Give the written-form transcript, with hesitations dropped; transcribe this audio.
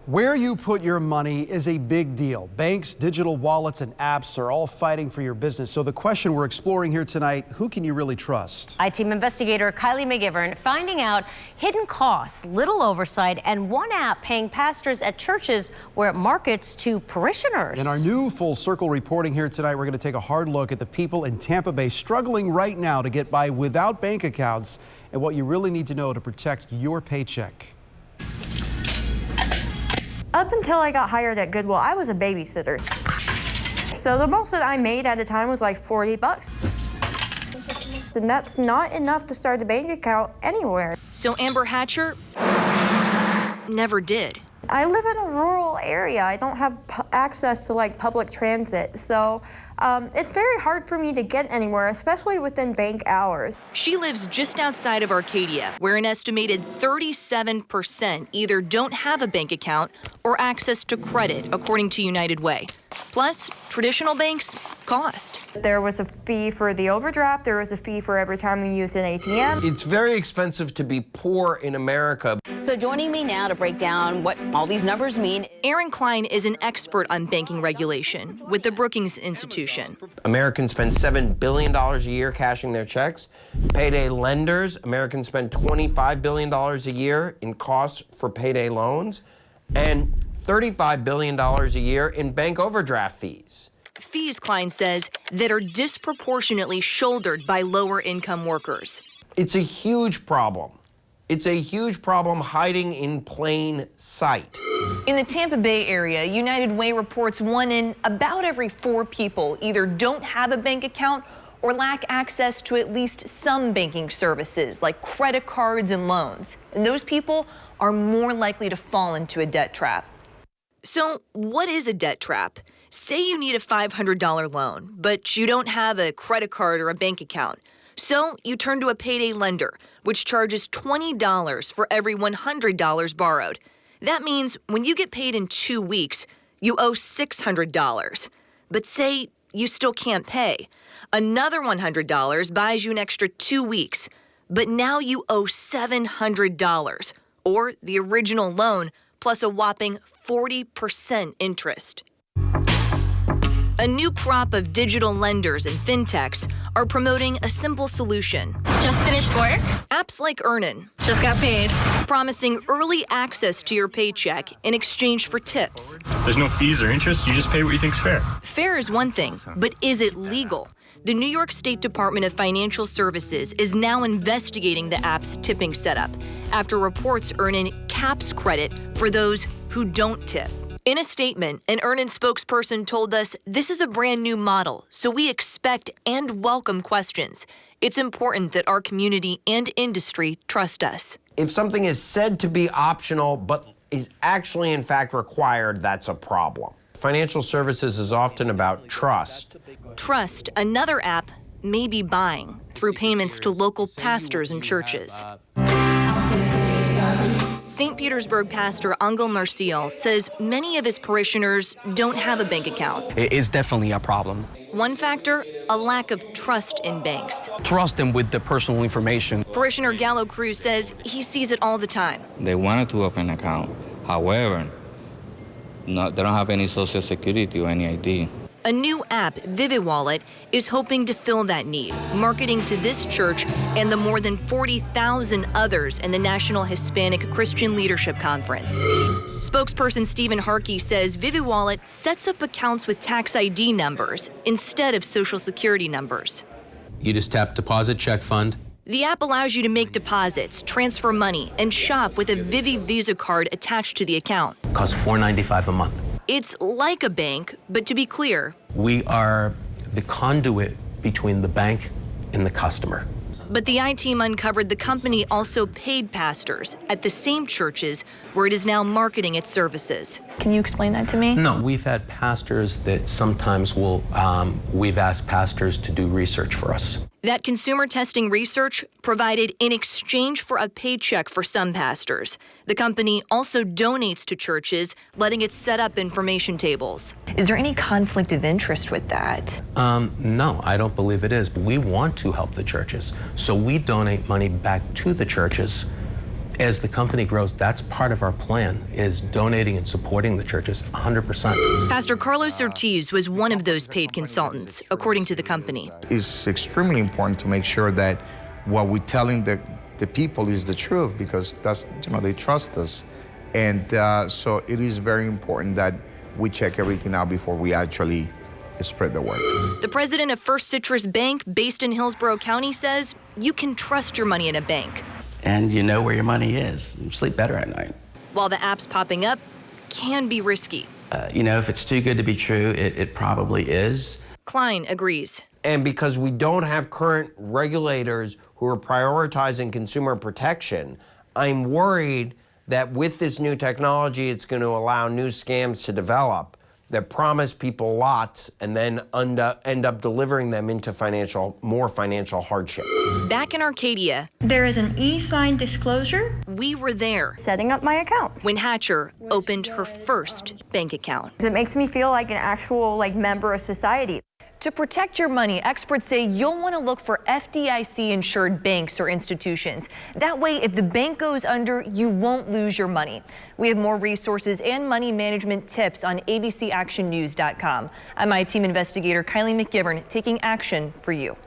Where you put your money is a big deal. Banks, digital wallets, and apps are all fighting for your business. So the question we're exploring here tonight, who can you really trust? I-Team investigator Kylie McGivern finding out hidden costs, little oversight, and one app paying pastors at churches where it markets to parishioners. In our new Full Circle reporting here tonight, we're going to take a hard look at the people in Tampa Bay struggling right now to get by without bank accounts and what you really need to know to protect your paycheck. Up until I got hired at Goodwill, I was a babysitter. So the most that I made at a time was like 40 bucks. And that's not enough to start a bank account anywhere. So Amber Hatcher never did. I live in a rural area. I don't have access to like public transit. So it's very hard for me to get anywhere, especially within bank hours. She lives just outside of Arcadia, where an estimated 37% either don't have a bank account or access to credit, according to United Way. Plus, traditional banks cost. There was a fee for the overdraft. There was a fee for every time you used an ATM. It's very expensive to be poor in America. So joining me now to break down what all these numbers mean. Aaron Klein is an expert on banking regulation with the Brookings Institution. Americans spend $7 billion a year cashing their checks. Payday lenders, Americans spend $25 billion a year in costs for payday loans and $35 billion a year in bank overdraft fees. Fees, Klein says, that are disproportionately shouldered by lower income workers. It's a huge problem. It's a huge problem hiding in plain sight. In the Tampa Bay area, United Way reports 1 in about every 4 people either don't have a bank account or lack access to at least some banking services like credit cards and loans. And those people are more likely to fall into a debt trap. So what is a debt trap? Say you need a $500 loan, but you don't have a credit card or a bank account. So you turn to a payday lender, which charges $20 for every $100 borrowed. That means when you get paid in 2 weeks, you owe $600. But say you still can't pay. Another $100 buys you an extra 2 weeks. But now you owe $700, or the original loan, plus a whopping 40% interest. A new crop of digital lenders and fintechs are promoting a simple solution. Just finished work. Apps like Earnin. Just got paid. Promising early access to your paycheck in exchange for tips. There's no fees or interest. You just pay what you think's fair. Fair is one thing, but is it legal? The New York State Department of Financial Services is now investigating the app's tipping setup after reports Earnin caps credit for those who don't tip. In a statement, an Earnin spokesperson told us this is a brand new model, so we expect and welcome questions. It's important that our community and industry trust us. If something is said to be optional but is actually in fact required, that's a problem. Financial services is often about trust. Trust, another app may be buying through payments to local pastors and churches. St. Petersburg pastor Angel Marcial says many of his parishioners don't have a bank account. It is definitely a problem. One factor, a lack of trust in banks. Trust them with the personal information. Parishioner Gallo Cruz says he sees it all the time. They wanted to open an account. However, they don't have any social security or any ID. A new app, ViviWallet, is hoping to fill that need, marketing to this church and the more than 40,000 others in the National Hispanic Christian Leadership Conference. Spokesperson Stephen Harkey says ViviWallet sets up accounts with tax ID numbers instead of social security numbers. You just tap deposit, check, fund. The app allows you to make deposits, transfer money, and shop with a Vivi Visa card attached to the account. It costs $4.95 a month. It's like a bank, but to be clear, we are the conduit between the bank and the customer. But the I-Team uncovered the company also paid pastors at the same churches where it is now marketing its services. Can you explain that to me? No, we've had pastors that sometimes we've asked pastors to do research for us. That consumer testing research provided in exchange for a paycheck for some pastors. The company also donates to churches, letting it set up information tables. Is there any conflict of interest with that? No, I don't believe it is. We want to help the churches, so we donate money back to the churches As the company grows, that's part of our plan, is donating and supporting the churches 100%. Pastor Carlos Ortiz was one of those paid consultants, according to the company. It's extremely important to make sure that what we're telling the people is the truth, because that's, they trust us. And so it is very important that we check everything out before we actually spread the word. The president of First Citrus Bank, based in Hillsborough County, says you can trust your money in a bank. And you know where your money is. You sleep better at night. While the apps popping up can be risky. If it's too good to be true, it probably is. Klein agrees. And because we don't have current regulators who are prioritizing consumer protection, I'm worried that with this new technology, it's going to allow new scams to develop that promise people lots and then end up delivering them into more financial hardship. Back in Arcadia, There is an e-sign disclosure. we were there Setting up my account. when Hatcher opened her first bank account. It makes me feel like an actual member of society. To protect your money, experts say you'll want to look for FDIC-insured banks or institutions. That way, if the bank goes under, you won't lose your money. We have more resources and money management tips on abcactionnews.com. I'm my team investigator, Kylie McGivern, taking action for you.